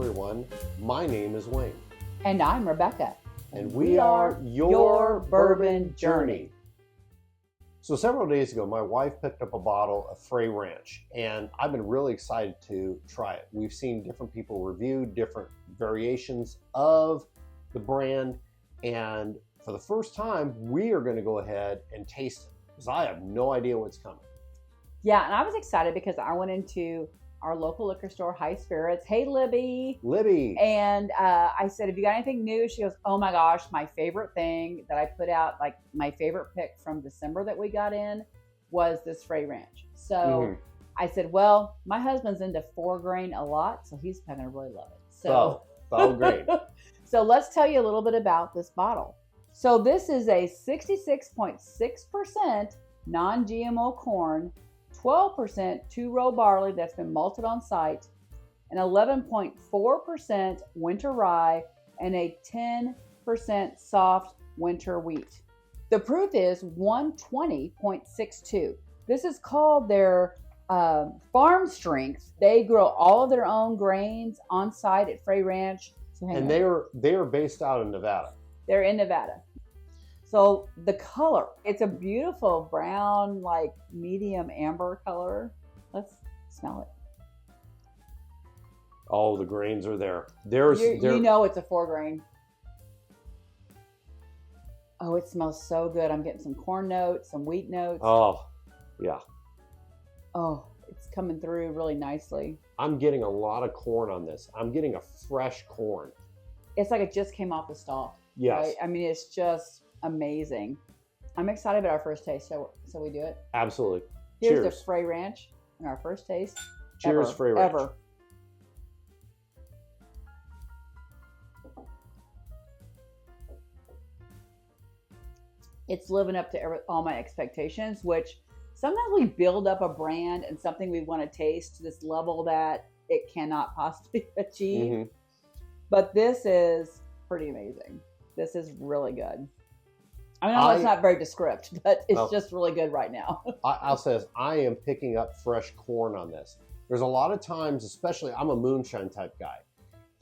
everyone. My name is Wayne. And I'm Rebecca. And we are your Bourbon Journey. So several days ago, my wife picked up a bottle of Frey Ranch, and I've been really excited to try it. We've seen different people review different variations of the brand, and for the first time, we are going to go ahead and taste it, because I have no idea what's coming. Yeah, and I was excited because I went into our local liquor store, High Spirits. Hey, Libby. And I said, have you got anything new? She goes, oh my gosh, my favorite thing that I put out, like my favorite pick from December that we got in was this Frey Ranch. So I said, well, my husband's into 4 grain a lot, so he's going to really love it. So, great. So let's tell you a little bit about this bottle. So this is a 66.6% non-GMO corn, 12% two-row barley that's been malted on site, an 11.4% winter rye, and a 10% soft winter wheat. The proof is 120.62. This is called their farm strength. They grow all of their own grains on site at Frey Ranch. And they are based out in Nevada. They're in Nevada. So the color, it's a beautiful brown, like medium amber color. Let's smell it. Oh, the grains are there. You know it's a 4 grain. Oh, it smells so good. I'm getting some corn notes, some wheat notes. Oh, yeah. Oh, it's coming through really nicely. I'm getting a lot of corn on this. I'm getting a fresh corn. It's like it just came off the stalk. Yes. Right? I mean, it's just amazing. I'm excited about our first taste. So we do it? Absolutely. Here's Cheers. the Frey Ranch and our first taste. Cheers, Frey Ranch. Ever. It's living up to all my expectations, which sometimes we build up a brand and something we want to taste to this level that it cannot possibly achieve. Mm-hmm. But this is pretty amazing. This is really good. I know it's not very descriptive, but it's just really good right now. I'll say this. I am picking up fresh corn on this. There's a lot of times, especially I'm a moonshine type guy,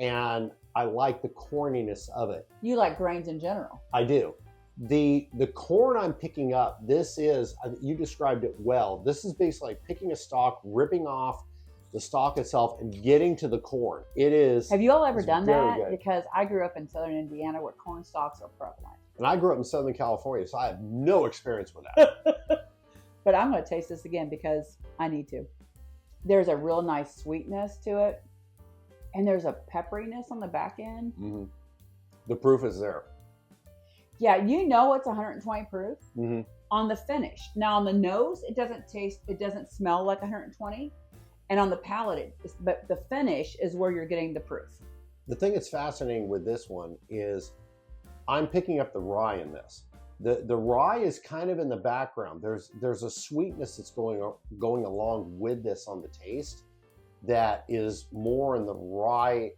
and I like the corniness of it. You like grains in general. I do. The corn I'm picking up, this is, you described it well. This is basically like picking a stalk, ripping off the stalk itself, and getting to the corn. It is. Have you all ever done that? Good. Because I grew up in southern Indiana where corn stalks are prevalent. And I grew up in Southern California, so I have no experience with that. But I'm going to taste this again because I need to. There's a real nice sweetness to it. And there's a pepperiness on the back end. Mm-hmm. The proof is there. Yeah, you know it's 120 proof Mm-hmm. on the finish. Now on the nose, it doesn't smell like 120. And on the palate, but the finish is where you're getting the proof. The thing that's fascinating with this one is I'm picking up the rye in this. The rye is kind of in the background. There's a sweetness that's going along with this on the taste that is more in the rye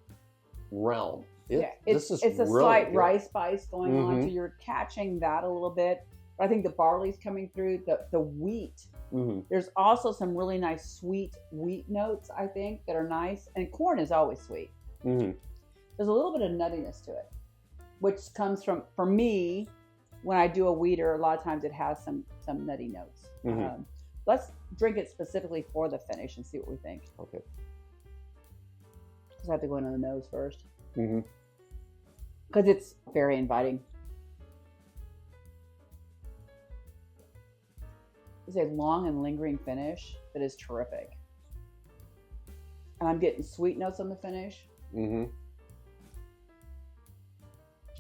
realm. It's a really slight good. rye spice going on, so you're catching that a little bit. But I think the barley's coming through, the wheat. Mm-hmm. There's also some really nice sweet wheat notes, I think, that are nice. And corn is always sweet. Mm-hmm. There's a little bit of nuttiness to it, which comes from, for me, when I do a wheater, a lot of times it has some nutty notes. Mm-hmm. Let's drink it specifically for the finish and see what we think. Okay. Because I have to go into the nose first. Mm-hmm. Because it's very inviting. It's a long and lingering finish that is terrific. And I'm getting sweet notes on the finish. Mm-hmm.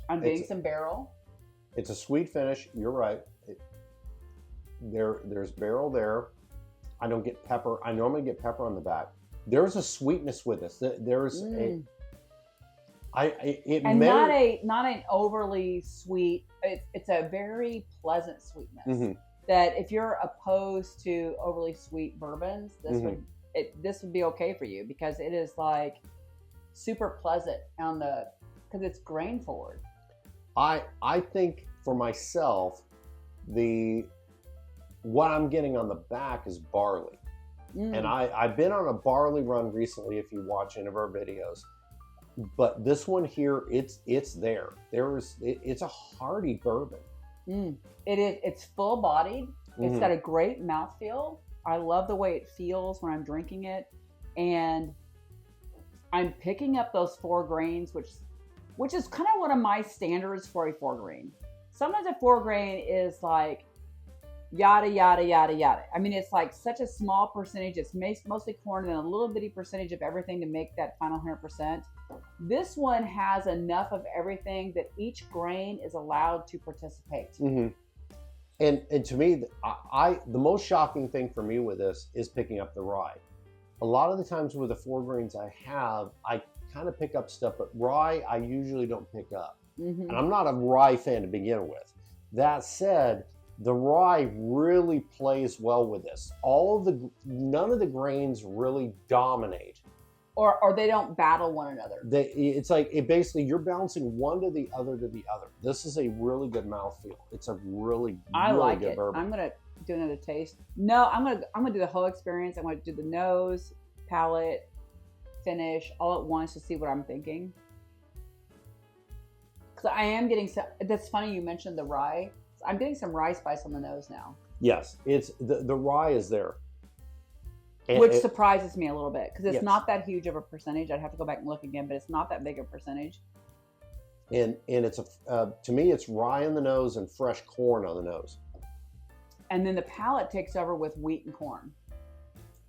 I'm getting some barrel. It's a sweet finish. You're right. There's barrel there. I don't get pepper. I normally get pepper on the back. There's a sweetness with this. There's not an overly sweet. It's a very pleasant sweetness. Mm-hmm. That if you're opposed to overly sweet bourbons, this would be okay for you because it is like super pleasant because it's grain forward. I think for myself, what I'm getting on the back is barley. And I've been on a barley run recently, if you watch any of our videos. But this one here, it's there. It's a hearty bourbon. It is. It's full bodied. It's got a great mouthfeel. I love the way it feels when I'm drinking it, and I'm picking up those 4 grains, which is kind of one of my standards for a 4 grain. Sometimes a 4 grain is like yada yada yada yada. I mean, it's like such a small percentage. It's mostly corn and a little bitty percentage of everything to make that final 100%. This one has enough of everything that each grain is allowed to participate. And to me, the most shocking thing for me with this is picking up the rye. A lot of the times with the 4 grains I kind of pick up stuff, but rye I usually don't pick up. And I'm not a rye fan to begin with. That said, the rye really plays well with this. None of the grains really dominate. Or they don't battle one another. It's like basically you're bouncing one to the other. This is a really good mouthfeel. It's a really good bourbon. I'm gonna do another taste. No, I'm gonna do the whole experience. I'm gonna do the nose, palate, finish all at once to see what I'm thinking. Because I am getting some. That's funny you mentioned the rye. I'm getting some rye spice on the nose now. Yes, it's the rye is there. Which surprises me a little bit because it's not that huge of a percentage. I'd have to go back and look again, but it's not that big a percentage. And it's to me, it's rye on the nose and fresh corn on the nose. And then the palate takes over with wheat and corn,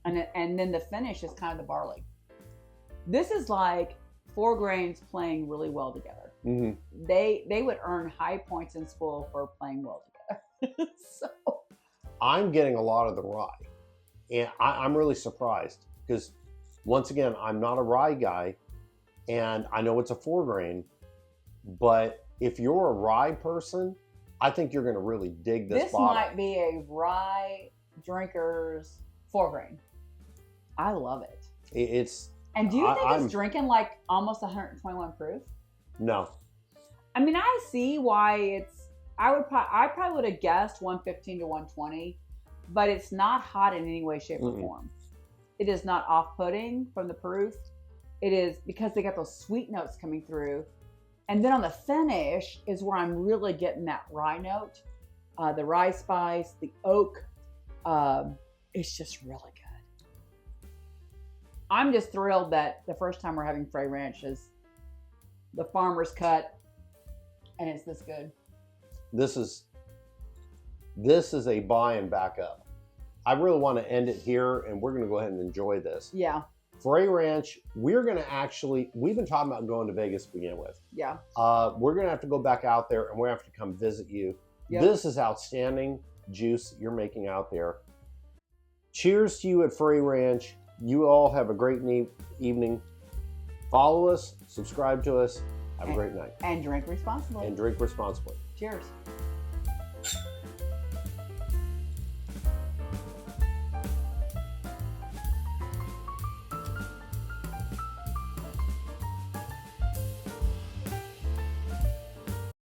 and then the finish is kind of the barley. This is like 4 grains playing really well together. They would earn high points in school for playing well together. So I'm getting a lot of the rye. And I'm really surprised because, once again, I'm not a rye guy, and I know it's a 4 grain, but if you're a rye person, I think you're going to really dig this bottle. This might be a rye drinker's 4 grain. I love it. And do you think it's drinking like almost 121 proof? No. I mean, I see why it's. I probably would have guessed 115 to 120. But it's not hot in any way, shape, or form. It is not off-putting from the proof. It is because they got those sweet notes coming through. And then on the finish is where I'm really getting that rye note. The rye spice, the oak. It's just really good. I'm just thrilled that the first time we're having Frey Ranch is the farmer's cut. And it's this good. This is a buy and back up. I really want to end it here, and we're going to go ahead and enjoy this. Yeah. Frey Ranch, we've been talking about going to Vegas to begin with. Yeah. We're going to have to go back out there, and we're going to have to come visit you. Yep. This is outstanding juice you're making out there. Cheers to you at Frey Ranch. You all have a great evening. Follow us, subscribe to us. Have a great night. And drink responsibly. Cheers.